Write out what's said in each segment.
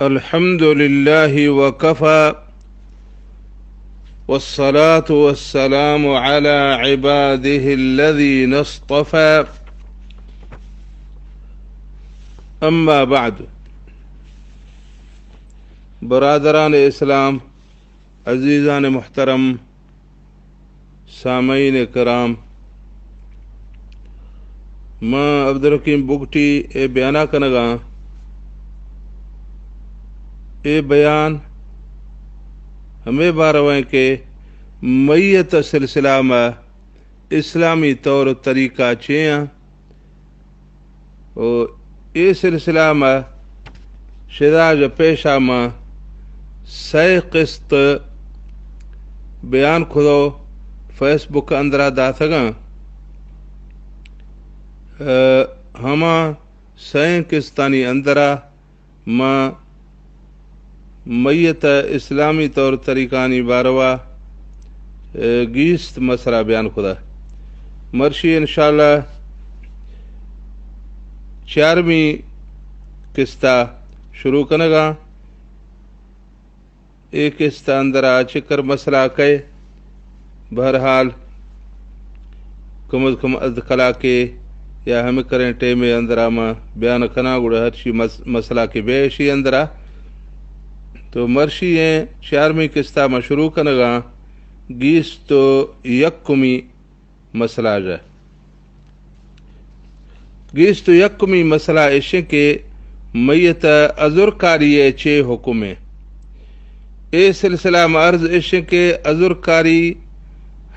الحمد لله وكفى والصلاة والسلام على عباده الذين اصطفى اما بعد. برادران اسلام، عزیزان محترم، سامعین کرام، میں عبدالرحیم بگٹی اے بیانہ کنگا اے بیان ہمیں بارویں کے میت سلسلہ میں اسلامی طور طریقہ چیاں اور اے سلسلہ میں شداج پیشہ میں سی قسط بیان کھدو فیس بک اندرہ دا سگاں ہما سائیں قسطانی اندرہ میں میت اسلامی طور طریقانی باروا گیست مسئلہ بیان خدا مرشی انشاءاللہ 4ویں قسطہ شروع کنگا. ایک قسطہ اندرہ چکر مسئلہ کہے بہرحال کم از کم از کلا کے یا ہمیں کریں ٹیم اندرہ میں بیان کنا گوڑا ہرشی مسئلہ کے بیشی اندرہ تو مرشی ہیں 4ویں قسطہ میں شروع کنگا گیست و یکمی مسئلہ جائے. گیست و یکمی مسئلہ ایشے کے میت ازرکاری چے حکمیں اے سلسلہ میں عرض ایشے کے ازرکاری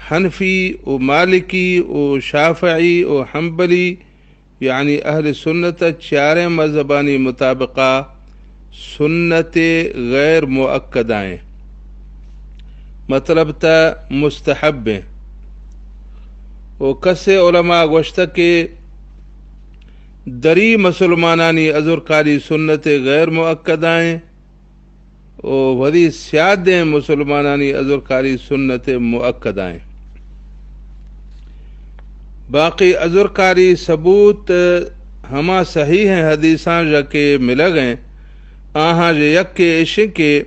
حنفی و مالکی و شافعی و حنبلی یعنی اہل سنت چاریں مذہبانی مطابقہ سنت غیر مؤکدائیں مطلب تا مستحب ہیں. و کسے علماء گوشتا کہ دری مسلمانانی ازرکاری سنت غیر مؤکدائیں و ودی سیادیں مسلمانانی ازرکاری سنت مؤکدائیں. باقی ازرکاری ثبوت ہما صحیح ہیں حدیثاں جا کے مل گئے آہاں جو یک عشق کے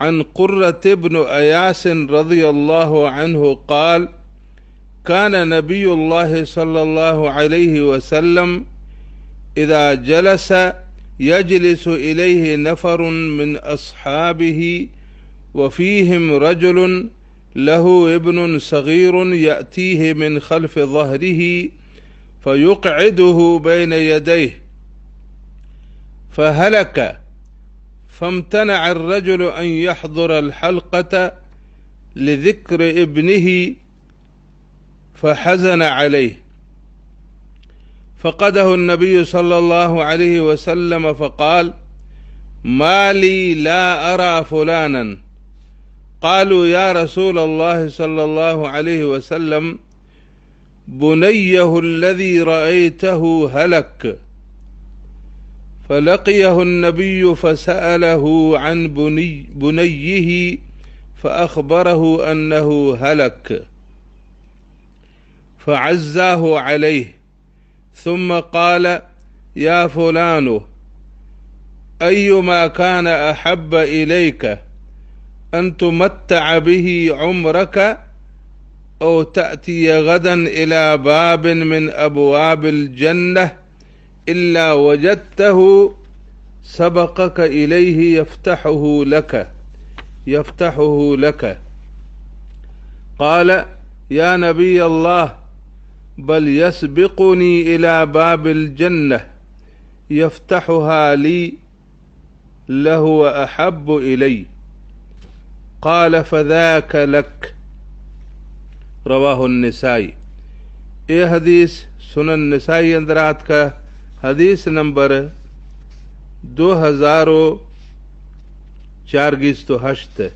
عن قرة ابن ایاس رضی اللہ عنہ قال كان نبی اللہ صلی اللہ علیہ وسلم اذا جلس يجلس إليه نفر من أصحابه وفيهم رجل له ابن صغير يأتيه من خلف ظهره فيقعده بين يديه فهلك فامتنع الرجل أن يحضر الحلقة لذكر ابنه فحزن عليه فقده النبي صلى الله عليه وسلم فقال ما لي لا أرى فلانا قالوا يا رسول الله صلى الله عليه وسلم بنيه الذي رأيته هلك فلقيه النبي فسأله عن بنيه فأخبره أنه هلك فعزاه عليه ثم قال يا فلان أيما كان أحب إليك أن تمتع به عمرك أو تأتي غدا إلى باب من أبواب الجنة إلا وجدته سبقك إليه يفتحه لك قال يا نبي الله بل يسبقني إلى باب الجنة يفتحها لي لهو أحب إلي قال فذاك لك رواہ النسائی. یہ حدیث سنن نسائی اندرات کا حدیث نمبر 2004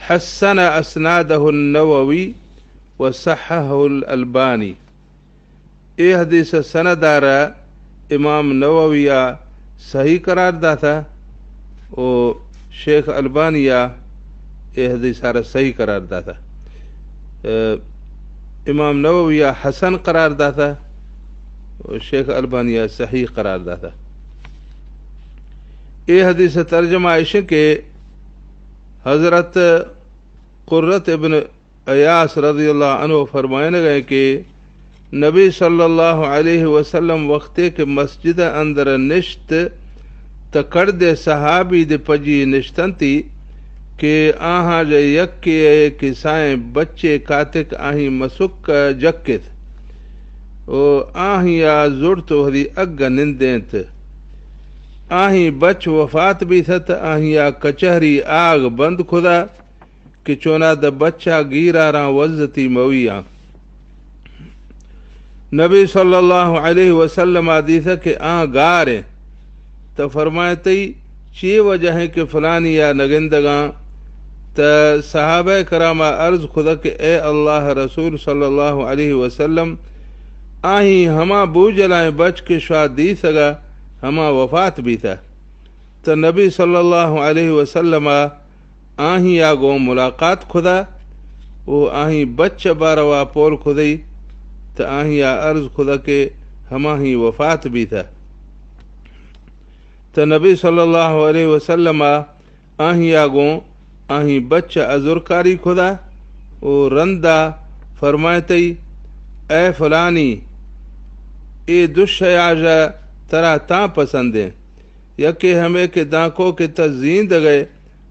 حسن اسنادہ النووی وصححہ الالبانی. یہ حدیث سندارہ امام نوویہ صحیح قرار داتا اور شیخ البانیہ یہ حدیث سارا صحیح قرار داتا. امام نوویہ حسن قرار داتا اور شیخ البانیہ صحیح قرار داتا. اے حدیث ترجمہ عائشہ کے حضرت قرۃ ابن ایاس رضی اللہ عنہ فرمائن گئے کہ نبی صلی اللہ علیہ وسلم وقتے کے مسجد اندر نشت تکڑ دے صحابی دے پجی نشتن تھی کہ آہاں جے یکی کسائیں بچے کاتک آہیں مسک جکت او آہیں یا زورتو ہری اگ نندینت آہیں بچ وفات بھی تھت آہیں یا کچہری آگ بند خدا کہ چونا دا بچہ گیرا رہا وزتی مویاں نبی صلی اللہ علیہ وسلم حدیثہ کہ گاریں تو فرمائے تی چی وجہ ہے کہ فلانی یا نگندگاں تو صحابہ کرامہ عرض خدا کہ اے اللہ رسول صلی اللہ علیہ وسلم آہیں ہما بو جلائیں بچ کے شواد دی سگا ہما وفات بھی تھا تو نبی صلی اللہ علیہ وسلم آہیں آگو ملاقات خدا وہ آہیں بچ باروا پول خدای تو آہیں عرض خدا کہ ہما ہی وفات بھی تھا تو نبی صلی اللہ علیہ وسلم آہیں آگو آہیں بچ ازرکاری خدا وہ رندہ فرمائتی اے فلانی اے دشیاجہ ترا تاں پسندیں یکے ہمیں کہ دانکوں کے تزیند گئے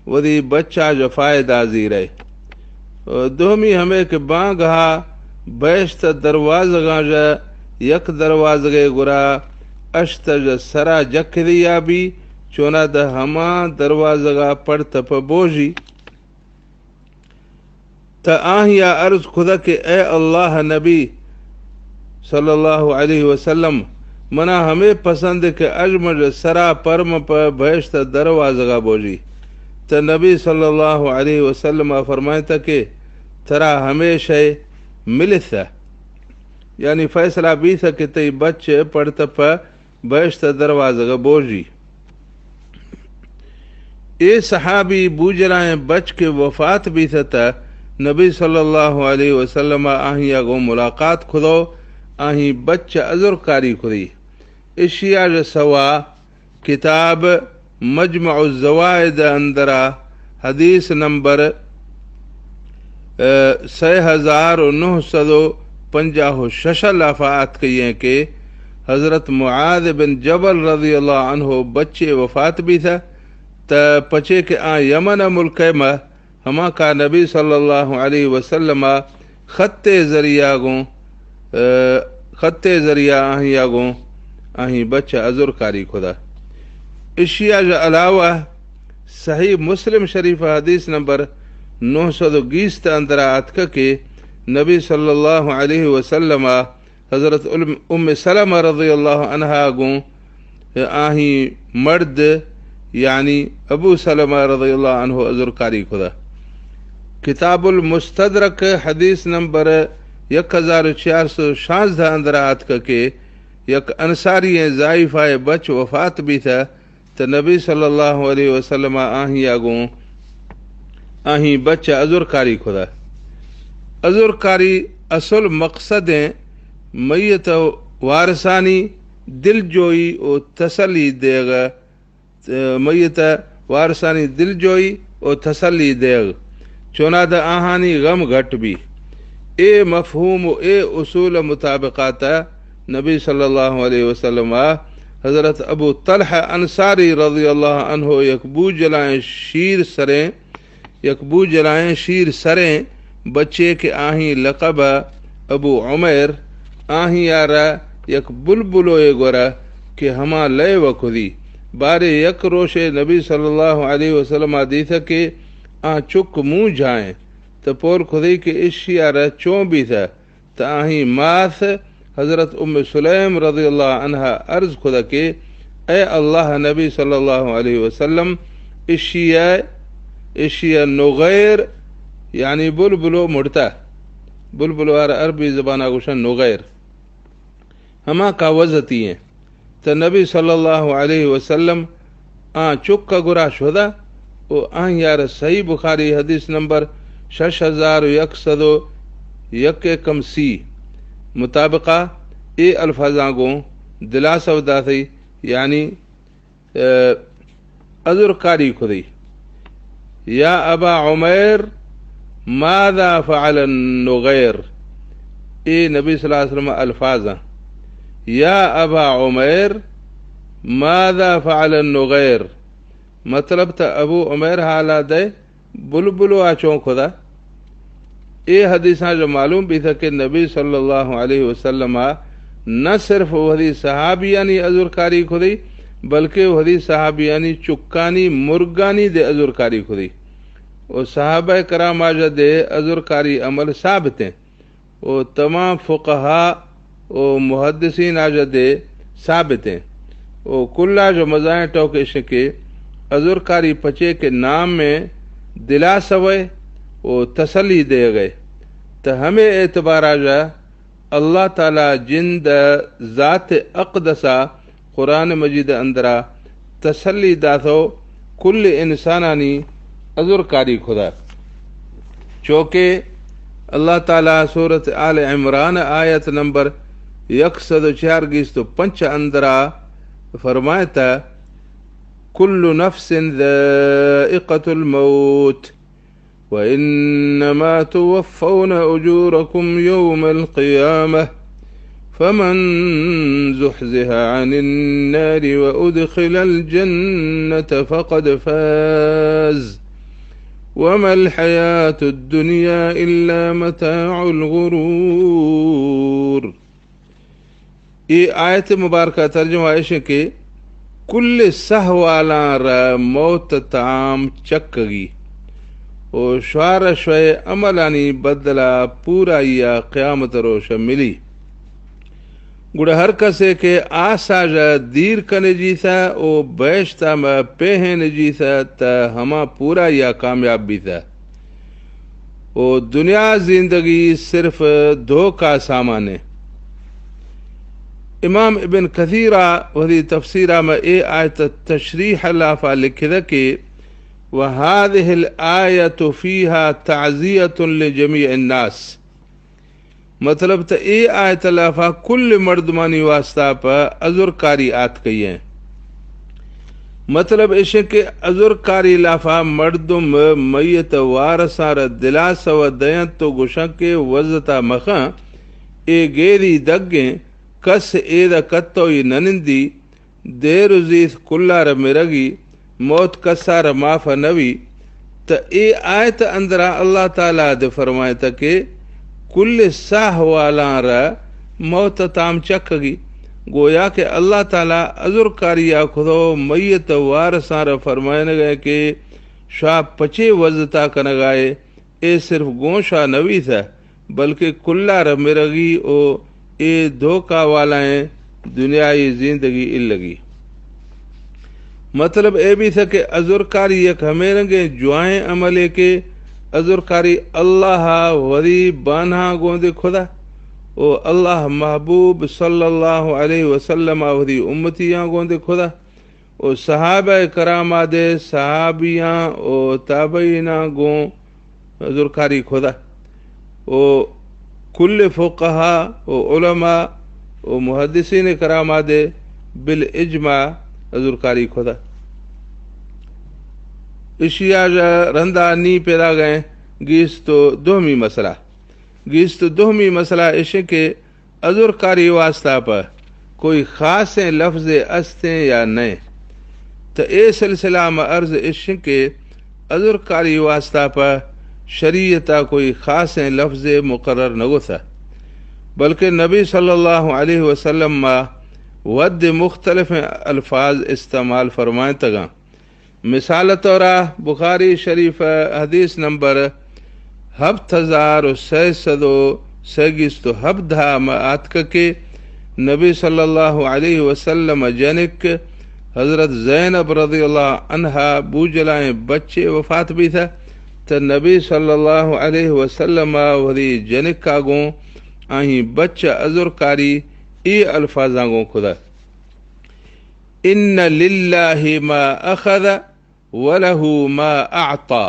ودی بچہ جو فائدہ زی رہے دومی ہمیں کہ بانگہا بیشت دروازگاں جا یک دروازگے گرا اشت جا سرا جک دیا بھی چونا دا ہما دروازگا پڑت پا بوجی تا آہیا عرض خدا کہ اے اللہ نبی صلی اللہ علیہ وسلم منا ہمیں پسند کہ اجمج سرا پرم پا بیشت دروازگا بوجی تا نبی صلی اللہ علیہ وسلم فرمائے تا کہ ترا ہمیشہ ملت تھا یعنی فیصلہ بھی تھا کہ تی بچے پڑتا پا بیشت دروازگا بوجی اے صحابی بوجرائیں بچ کے وفات بھی تھا نبی صلی اللہ علیہ وسلم آہیں اگو ملاقات کھدو آہیں بچ ازرکاری کھدی اشیاء جو سوا کتاب مجمع الزوائد اندرا حدیث نمبر 6956 لافات کہیے کہ حضرت معاذ بن جبل رضی اللہ عنہ بچے وفات بھی تھا تا پچے کہ یمن ملک میں ہما کا نبی صلی اللہ علیہ وسلم خط ذریعہ آہیں آگوں آہیں بچہ ازرکاری خدا اشیاء جو علاوہ صحیح مسلم شریف حدیث نمبر 920 اندر آتکا کہ نبی صلی اللہ علیہ وسلم حضرت ام سلمہ رضی اللہ عنہ گوں آہیں مرد یعنی ابو سلمہ رضی اللہ عنہ ازرکاری خدا کتاب المستدرک حدیث نمبر 1466 اندر آتکا کہ یک انصاری ضعیفہ بچ وفات بھی تھا تو نبی صلی اللہ علیہ وسلم آہیں آگوں آہیں بچہ ازرکاری خدا ازرکاری اصل مقصد میت وارثانی دل جوئی و تسلی دے گا میت وارثانی دل جوئی و تسلی دے گا چونا دا آہانی غم گھٹ بھی اے مفہوم و اے اصول مطابقات نبی صلی اللہ علیہ وسلم حضرت ابو طلحہ انصاری رضی اللہ عنہ یکبو جلائیں شیر سریں بچے کے آہیں لقب ابو عمیر آہیں یارا یک بلبلو گورا کہ ہما لے وکھدی بارے یک روش نبی صلی اللہ علیہ وسلم دیتھا کہ چک منہ جائیں تو پور خدی کے اشی یارا چون بھی تھا تو آہیں ماث حضرت ام سلیم رضی اللہ عنہ عرض خدا کہ اے اللہ نبی صلی اللہ علیہ وسلم اشیاء نغیر یعنی بلبلو مڑتا بلبلو عربی زبانہ گوشن نغیر ہما کا وزتی ہیں تو نبی صلی اللہ علیہ وسلم چک کا گرا شدہ او یار صحیح بخاری حدیث نمبر 6101 مطابقہ اے الفاظاں گوں دلا سودا تھی یعنی عذر کاری خودی یا ابا عمیر ماذا فعل النغیر، اے نبی صلی اللہ علیہ وسلم الفاظ ہیں، یا ابا عمیر ماذا فعل النغیر، مطلب تا ابو عمیر حالہ دے بلبلو آچوں خدا. یہ حدیثاں جو معلوم بھی تھا کہ نبی صلی اللہ علیہ وسلم نہ صرف وہی صحابیانی عذر کاری خودی بلکہ وہی صحابیانی چکانی مرگانی دے عذر کاری خودی. وہ صحابہ کرام آجا دے عذر کاری عمل ثابت ہیں، وہ تمام فقہا و محدثین آجا دے ثابت ہیں. وہ کلا جو مزائیں ٹوکے کے عذر کاری پچے کے نام میں دلا سوئے وہ تسلی دے گئے. تو ہمیں اعتبار آجا اللہ تعالیٰ جند ذات اقدسہ قرآن مجید اندرا تسلی داتو کل انسانانی عذر کاری خدا. چونکہ اللہ تعالیٰ سورت آل عمران آیت نمبر 146 اندرا فرمائے تھا کل نفس ذائقۃ الموت وإنما توفون أجوركم يوم القيامة فمن زحزح عن النار وأدخل الجنة فقد فاز وما الحياة الدنيا إلا متاع الغرور. یہ آیت مبارکہ ترجمہ ہے کہ کل سہوالاں را موت تام چکگی او شوار شوئے عملانی بدلا پورا یا قیامت روش ملی. گڑ ہر کسے کے آسا جا دیر کنے جیسا او بیشتا ما پہن جیسا تا ہما پورا یا کامیاب بھی تھا. او دنیا زندگی صرف دو کا سامان ہے. امام ابن کثیرہ وہی تفسیرہ میں اے آیت تشریح لافہ لکھے دا کہ وَهَذِهِ الْآيَةُ فِيهَا تَعْزِيَةٌ لِجَمِيعِ النَّاسِ، مطلب تا اے آیت لافہ کل مردمانی واسطہ پا عذر کاری آت گئی ہیں. مطلب اسے کہ عذر کاری لافہ مردم میت وارسار دلاس و دیت تو گشن کے وزتا مخاں اے گیری دگیں کس اے دا کتوی ننندی دیر زیت کلار مرگی موت کسار معاف نوی. تا اے آیت اندرا اللہ تعالیٰ دے فرمائے تا کہ کل ساہ والاں را موت تام چکگی. گویا کہ اللہ تعالیٰ عذر کاریا خودو میت وارساں را فرمائے گئے کہ شاہ پچے وزتا کنگائے اے صرف گونشا نوی تھا بلکہ کلار مرگی او اے دھوکا والائیں دنیای زندگی لگی. مطلب اے بھی تھا کہ عذر کاری یک ہمیں رنگے جوائیں عملے کے عذر کاری اللہ وری بانہا گوندے خدا او اللہ محبوب صلی اللہ علیہ وسلم وری امتیاں گوندے خدا او صحابہ کرام دے صحابیاں او تابعیناں گوں عذر کاری خدا او کل فقہا او علماء او محدثین کرام دے بالاجماع عذر کاری خدا. اشیاء رندہ نی پیدا گئے گیستو دوہمی مسئلہ اسے کہ عذر کاری واسطہ پر کوئی خاص لفظ استیں یا نئے. تو اے سلسلہ میں عرض اسے کہ عذر کاری واسطہ پر شریعتا کوئی خاص لفظ مقرر نگو تھا بلکہ نبی صلی اللہ علیہ وسلم ما ود مختلف الفاظ استعمال فرمائیں تگا. مثال طورہ بخاری شریف حدیث نمبر 7637 ہبدھا میں آتک کے نبی صلی اللہ علیہ وسلم جنک حضرت زینب رضی اللہ عنہا بوجلائیں بچے وفات بھی تھا. تو نبی صلی اللہ علیہ وسلم وری جنک کا گوں آہیں بچہ عذر کاری ای الفاظاں گوں خدا ان للہ ما اخذ وله ما اعطى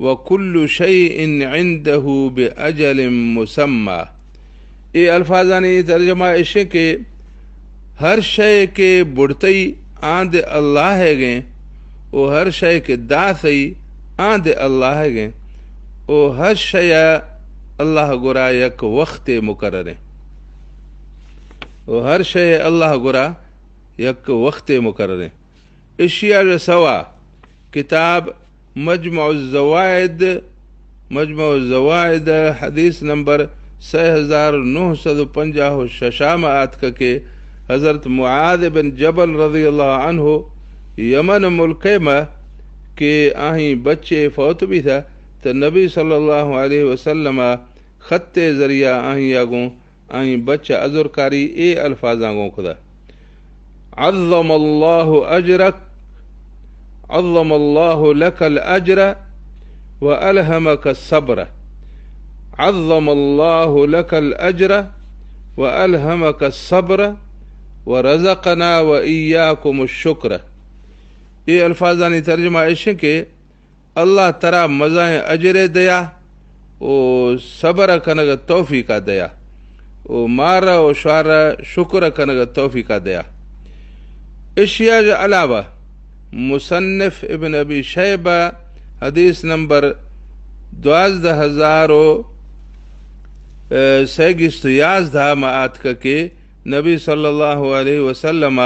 وكل شيء عنده باجل مسمى. یہ الفاظانی ترجمہ اسے کہ ہر شے کے بڑھتی آند اللہ ہے گئیں وہ ہر شے کے دا سی آندے اللہ گے وہ ہر شے اللہ گرا یک وقت مقرر ہے وہ ہر شے اللہ گرا یک وقت مقرر ہے اشیاء جو سوا کتاب مجمع الزوائد حدیث نمبر 6956 آت کے حضرت معاذ بن جبل رضی اللہ عنہ یمن ملک میں کہ آہیں بچے فوت بھی تھا تو نبی صلی اللہ علیہ وسلم خط ذریعہ آہیں آگوں آہیں بچہ عذر کاری اے الفاظ آگوں خدا عظم اللہ اجرک عظم اللہ لک الاجر والہمک الصبر عظم اللہ لک الاجر والہمک الصبر ورزقنا وإياكم الشکر. یہ الفاظانی ترجمہ ایشے کہ اللہ ترا مزائیں اجر دیا او صبر کنگ توفیق دیا او مار و شعر شکر کنگ توفیق دیا. اشیاء جو علاوہ مصنف ابن ابی شیبہ حدیث نمبر 12611 معات کے نبی صلی اللہ علیہ وسلم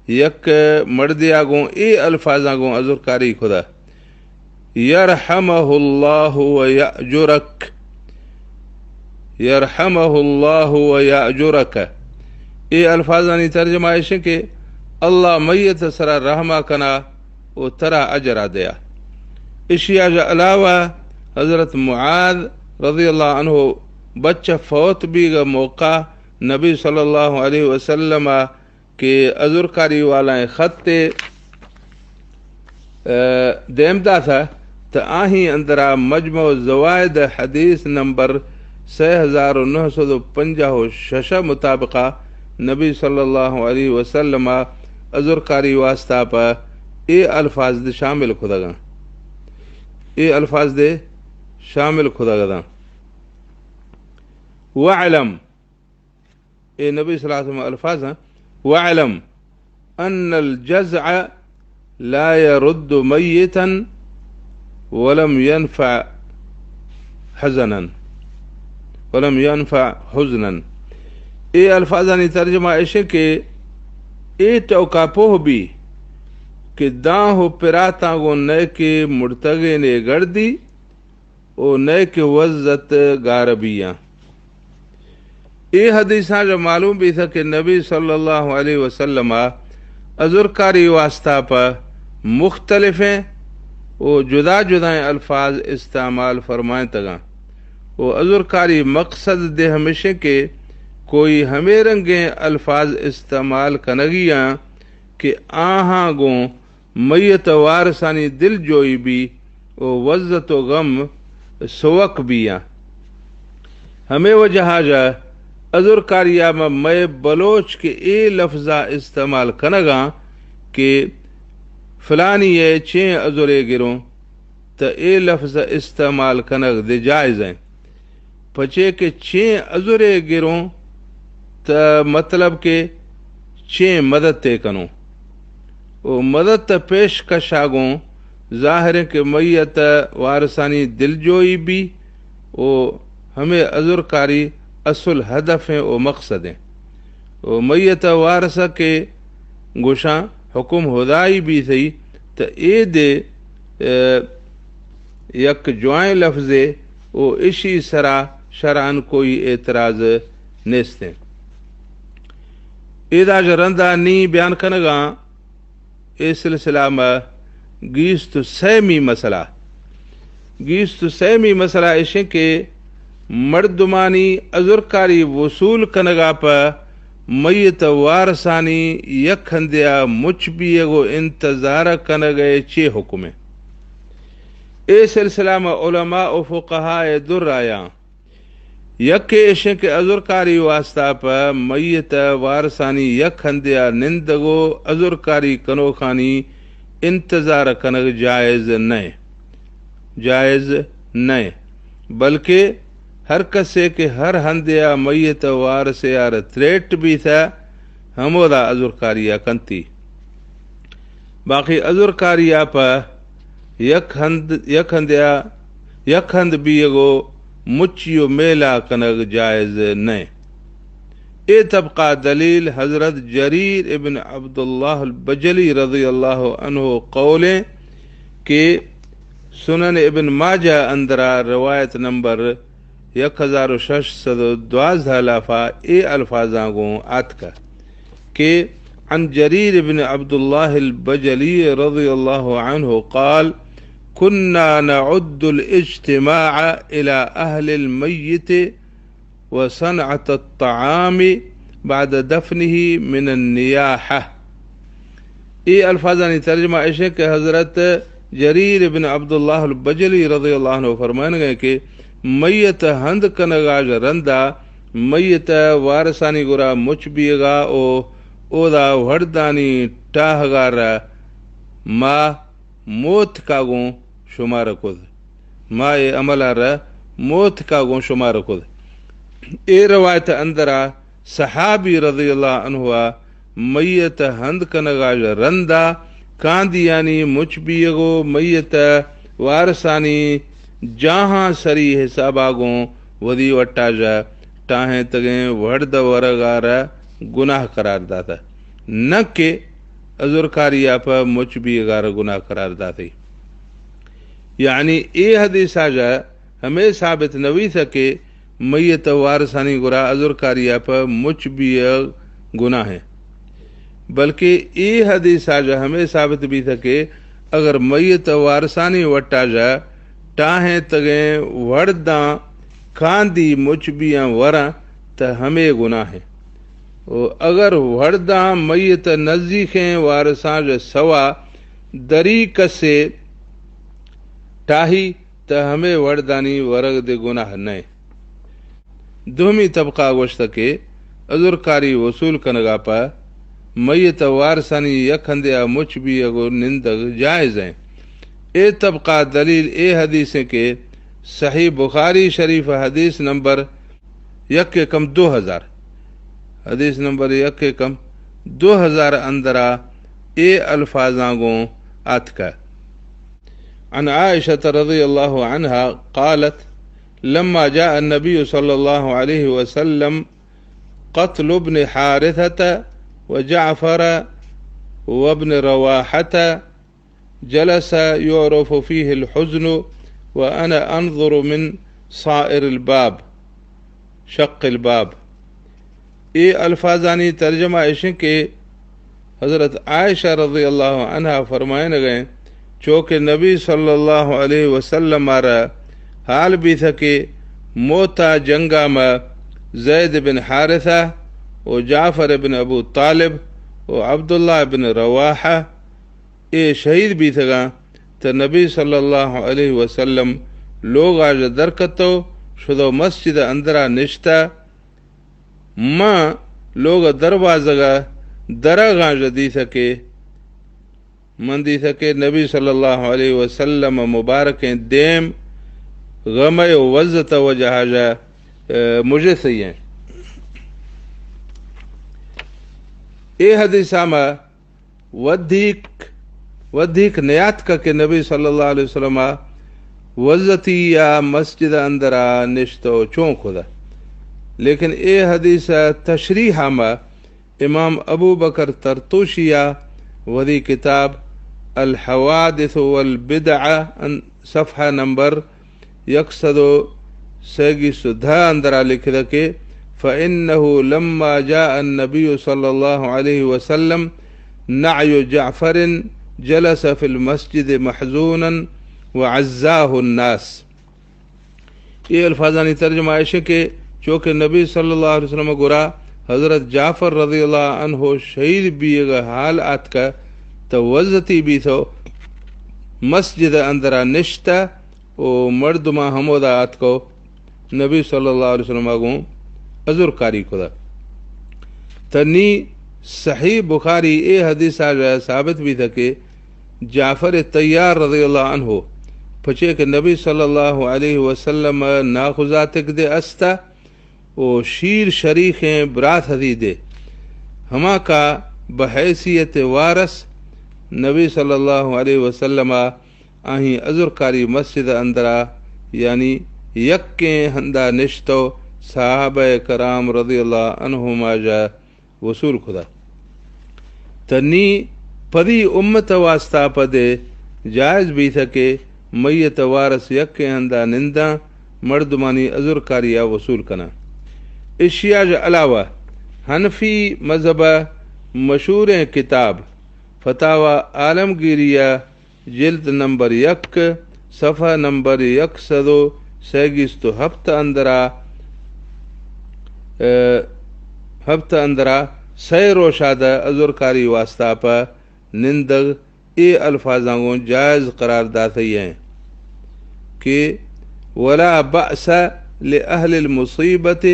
یک مردیا گوں اے الفاظاں گوں عذر کاری خدا یرحمہ اللہ ویأجرک یرحمہ اللہ ویأجرک. اے الفاظانی ترجمہ ایشے کہ اللہ میت سرا رحمہ کنا و ترا اجرا دیا. اشیاء جو علاوہ حضرت معاذ رضی اللہ عنہ بچہ فوت بھی کا موقع نبی صلی اللہ علیہ وسلم کے عذر کاری والا خط دیمدہ تھا تو آہیں اندرا مجمع الزوائد حدیث نمبر 6956 مطابقہ نبی صلی اللہ علیہ وسلم عذر کاری واسطہ پا اے الفاظ دے شامل خدا گا اے الفاظ دے شامل خدا گا وعلم اے نبی صلی اللہ علیہ وسلم الفاظ ہیں وعلم ان الجزع لا يرد میتا ولم ينفع حزنا ولم ينفع حزنا. اے الفاظانی ترجمہ ایشے کہ اے توقع پوہ بھی کہ داں ہو پراتاں گو نئے کے مرتگے نے گردی او نئے کے وزت گاربیاں. یہ حدیثاں جو معلوم بھی تھا کہ نبی صلی اللہ علیہ وسلم عذر کاری واسطہ پر مختلف ہیں وہ جدا جدا الفاظ استعمال فرمائیں تگاں. وہ عذر کاری مقصد دے ہمیشہ کہ کوئی ہمیں رنگیں الفاظ استعمال کنگیاں کہ آہاں گوں میت وارثانی دل جوئی بھی وہ وزت و غم سوک بیاں. ہمیں وجہ جا عذر کاریہ میں بلوچ کے اے لفظہ استعمال کنگا کہ فلانی یہ چین عذرے گروں تا اے لفظ استعمال کنگ دے جائز ہیں پچے کہ چین عذرے گروں تا مطلب کہ چین مدد تے کنوں او مدد تا پیش کشاگوں ظاہر ہے کہ میت وارثانی دل جوئی بھی او ہمیں عذر کاری اصل ہدف ہیں و مقصد ہیں. وہ میت وارثہ کے گوشاں حکم ہدائی بھی تھی تو اے دے یک جوائیں لفظے وہ اسی سرا شرعن کوئی اعتراض نیستیں. ایدہ جرندہ نی بیان کنگاں اے سلسلہ میں گیست سیمی مسئلہ ایشے کہ مردمانی عذر کاری وصول کنگا پا میت وارثانی یک ہندیا مچ بھی اگو انتظار کنگے چے حکمیں. اے سلسلہ میں علماء و فقہاء در آیا یک ایشے کے عذر کاری واسطہ پا میت وارثانی یک ہندیا نندگو عذر کاری کنو خانی انتظار کنگ جائز نہیں بلکہ ہر کسے کے ہر ہندیا میت وارث یار تریٹ بھی تھا ہمودا عذر کاریا کنتی. باقی عذرکاری آپ یک ہند بھی اگو مچیو میلا کنگ جائز نہیں. اے طبقہ دلیل حضرت جریر ابن عبداللہ البجلی رضی اللہ عنہ قولیں کہ سنن ابن ماجہ اندرا روایت نمبر 1612 لافا اے الفاظاں گوں آتکا کہ عن جریر ابن عبداللہ البجلی رضی اللہ عنہ قال كنا نعد الاجتماع الى اہل المیت وصنعة الطعام بعد دفنه من النیاحہ. یہ الفاظانی ترجمہ ایسے کہ حضرت جریر ابن عبداللہ البجلی رضی اللہ عنہ فرمائیں گے کہ میت ہند کنگاج رندہ میت وارثانی گرا مچ بیگا او دا وردانی ٹاہگارا ما موت کاگوں شمار کد ما عملار موت کاگوں شمار کد. اے روایت اندرا صحابی رضی اللہ عنہ میت ہند کنگاج رندہ کاندیانی مچ بیگو میت وارثانی جہاں سری حساب آگوں ودی وٹا جا ٹاہیں تگیں ورد ورگارا گناہ قرار داتا نہ کہ عذرکاری آپ مچ بیگارا گناہ قرار داتی. یعنی اے حدیث آجا ہمیں ثابت نوی تھا کہ میت وارثانی گرا عذرکاری آپ مچ بیگ گناہ ہیں، بلکہ یہ حدیث آجا ہمیں ثابت بھی تھا کہ اگر میت وارثانی وٹا جا ٹاہیں تگیں ورداں کاندی مچ بیاں وراں تا ہمیں گناہ ہیں. اگر ورداں میت نزدیکیں وارثاں جا سوا دریق سے ٹاہی تا ہمیں وردانی ورگ دے گناہ نہیں. دومی طبقہ گوشت کے عذرکاری وصول کنگا پا میت وارثانی یکھندیا مچ بھی اگو نندگ جائز ہیں. اے طبقہ دلیل اے حدیث کے صحیح بخاری شریف حدیث نمبر 2000 حدیث نمبر 2000 اندرا اے الفاظاں گوں آتکا. عن عائشة رضی اللہ عنہ قالت لما جاء النبي صلى الله عليه وسلم قتل ابن حارثة وجعفر وابن رواحة جلس يعرف فيه الحزن وأنا أنظر من صائر الباب شق الباب. اے الفاظانی ترجمہ ایشن کہ حضرت عائشہ رضی اللہ عنہ فرمائیں گئے چونکہ نبی صلی اللہ علیہ وسلم مارا حال بھی تھا کہ موتا جنگا میں زید بن حارثہ و جعفر بن ابو طالب و عبداللہ بن رواحہ اے شہید بھی تھا تو نبی صلی اللہ علیہ وسلم لوگ آج درکتو شدو مسجد اندرا نشتا ماں لوگ دروازگا درگاں جدی سکے مندی سکے نبی صلی اللہ علیہ وسلم مبارکیں دیم غم وزت و جہاجہ مجھے صحیح ہیں. اے حدیثہ میں ودھیک نیات کا کہ نبی صلی اللہ علیہ وسلم وزتی یا مسجد اندرا نشتو چون خدا، لیکن اے حدیث تشریح میں امام ابو بکر ترتوشیہ ودی کتاب الحوادث والبدع صفحہ نمبر 137 اندرا لکھ دکے فإنه لما جاء النبي صلى الله عليه وسلم نعي جعفر جلس في المسجد محزونا وعزاه الناس. یہ الفاظانی ترجمہ ایشے کہ چونکہ نبی صلی اللہ علیہ وسلم گرا حضرت جعفر رضی اللہ عنہ شہید بیگا حال آت کا توزتی بھی تو مسجد اندرا نشتا و مردما حمودہ آت کو نبی صلی اللہ علیہ وسلم آگوں عذر کاری کدا. تنی صحیح بخاری اے حدیث آجا ثابت بھی تھا کہ جعفر تیار رضی اللہ عنہ پچھے کہ نبی صلی اللہ علیہ وسلم ناخذاتک دے استا و شیر شریخیں برات حدی دے ہما کا بحیثیت وارث نبی صلی اللہ علیہ وسلم آہیں عذرکاری مسجد اندرا یعنی یکیں ہندہ نشتو صحابہ کرام رضی اللہ عنہما جا وصول خدا تنی پدی امت واسطہ پدے جائز بھی تھکے میت وارث یکیں ہندہ نندہ مردمانی عذرکاری وصول کنا اشیاء جا علاوہ حنفی مذہب مشہور کتاب فتاوی عالمگیریہ جلد نمبر 1 صفحہ نمبر 137 ہفتہ اندرا سہ روشادہ عذرکاری واسطہ پا نندگ اے الفاظاں کو جائز قرار داتی ہیں کہ ولا بأس لأہل المصیبت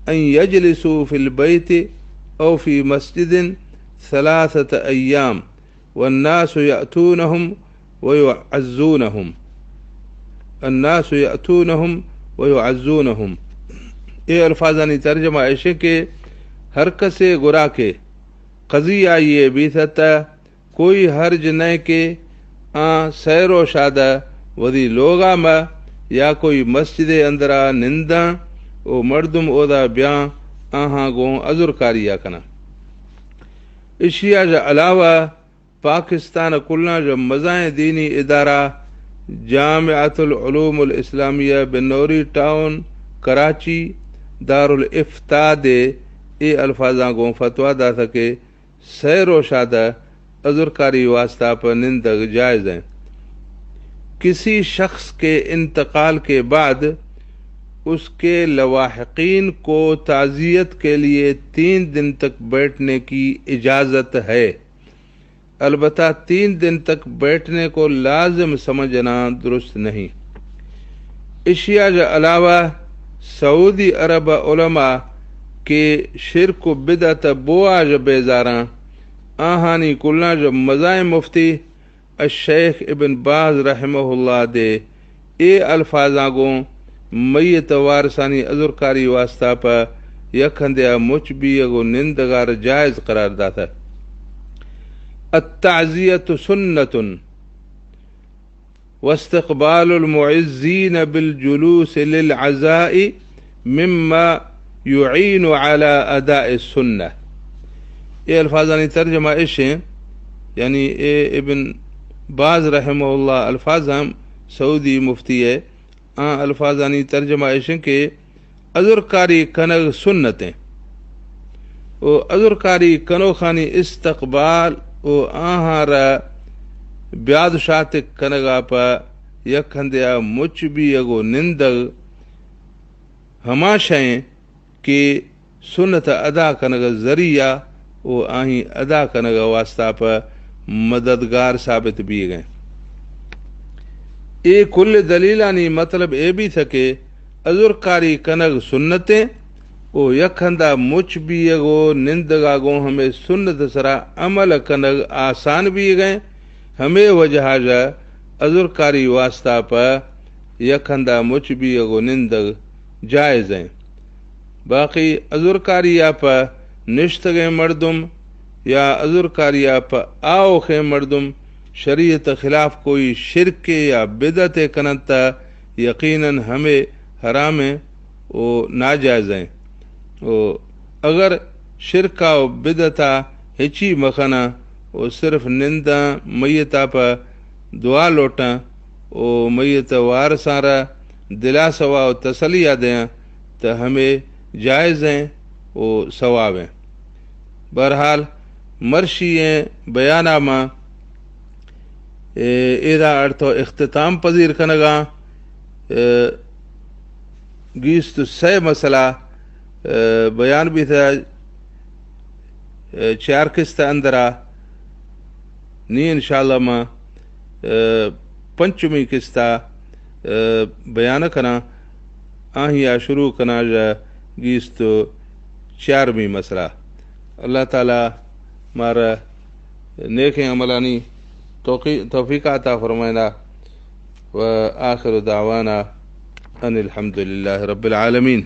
ان یجلسوا فی البیت او فی مسجد 3 ایام والناس یأتونہم ویعزونہم یہ الفاظانی ترجمہ ایشے کہ ہر کسے گرا کے قضیہ یہ بھی تھا کوئی حرج نہیں کہ سیر و شادہ ودی لوگا ما یا کوئی مسجد اندرا نندہ او مردم اودا بیاں آہاں گوں عذرکاریہ کنا اشیاء جا علاوہ پاکستان کلنا جو مزائیں دینی ادارہ جامعۃ العلوم الاسلامیہ بنوری ٹاؤن کراچی دارالفتاء دے اے الفاظاں کو فتویٰ دا سکے سیر و شادہ عذرکاری واسطہ پر نندگ جائز ہیں کسی شخص کے انتقال کے بعد اس کے لواحقین کو تعزیت کے لیے 3 دن تک بیٹھنے کی اجازت ہے البتہ 3 دن تک بیٹھنے کو لازم سمجھنا درست نہیں اشیاء جا علاوہ سعودی عرب علماء کے شرک و بدعت بوا جو بیزاراں آہانی کلنا جو مزائم مفتی الشیخ ابن باز رحمہ اللہ دے اے الفاظاں گوں میت وارثانی عذرکاری واسطہ پا یکھندیا مچ بھی اگو نندگار جائز قرار داتا التعزیت سنت واستقبال المعزین بالجلوس للعزاء مما يعین على اداء السنہ یہ الفاظانی ترجمہ ایشیں یعنی اے ابن باز رحمہ اللہ الفاظ ہم سعودی مفتی ہے الفاظانی ترجمہ ایشیں کہ عذرکاری کنگ سنتیں او عذرکاری کنو خانی استقبال او آہارا بیاد شاتک کنگا پا یکھندیا مچ بھی اگو نندگ ہما شائیں کہ سنت ادا کنگ ذریعہ او آہیں ادا کنگ واسطہ پا مددگار ثابت بھی گئے اے کل دلیلانی مطلب اے بھی تھا کہ عذرکاری کنگ سنتیں او یکھندہ مچ بھی اگو نندگا گو ہمیں سنت سرا عمل کنگ آسان بھی گئے ہمیں وجہ جا عذرکاری واسطہ پا یکھندہ مچ بھی اگو نندگ جائز ہیں باقی عذرکاری پا نشتگے مردم یا عذرکاری پا آوخے مردم شریعت خلاف کوئی شرک یا بدعت کنتا یقیناً ہمیں حرام ہیں او ناجائز ہیں او اگر شرکا و بدعتا ہچی مخنا او صرف نندہ میتا پا دعا لوٹاں او میت وارثارا دلا سوا و تسلیہ دیں تو ہمیں جائز ہیں او ثواب ہیں بہرحال مرشی بیانامہ ایدہ ارتو اختتام پذیر کنگا گیست سے مسئلہ بیان بھی تھا 4 قسط اندرا نی انشاءاللہ ما 5ویں قسطہ بیان کنا آہیا شروع کنا جا گیست 4ویں مسئلہ اللہ تعالی مارا نیک عملانی توفیق عطا فرمائنا و آخر دعوانا ان الحمد للہ رب العالمین.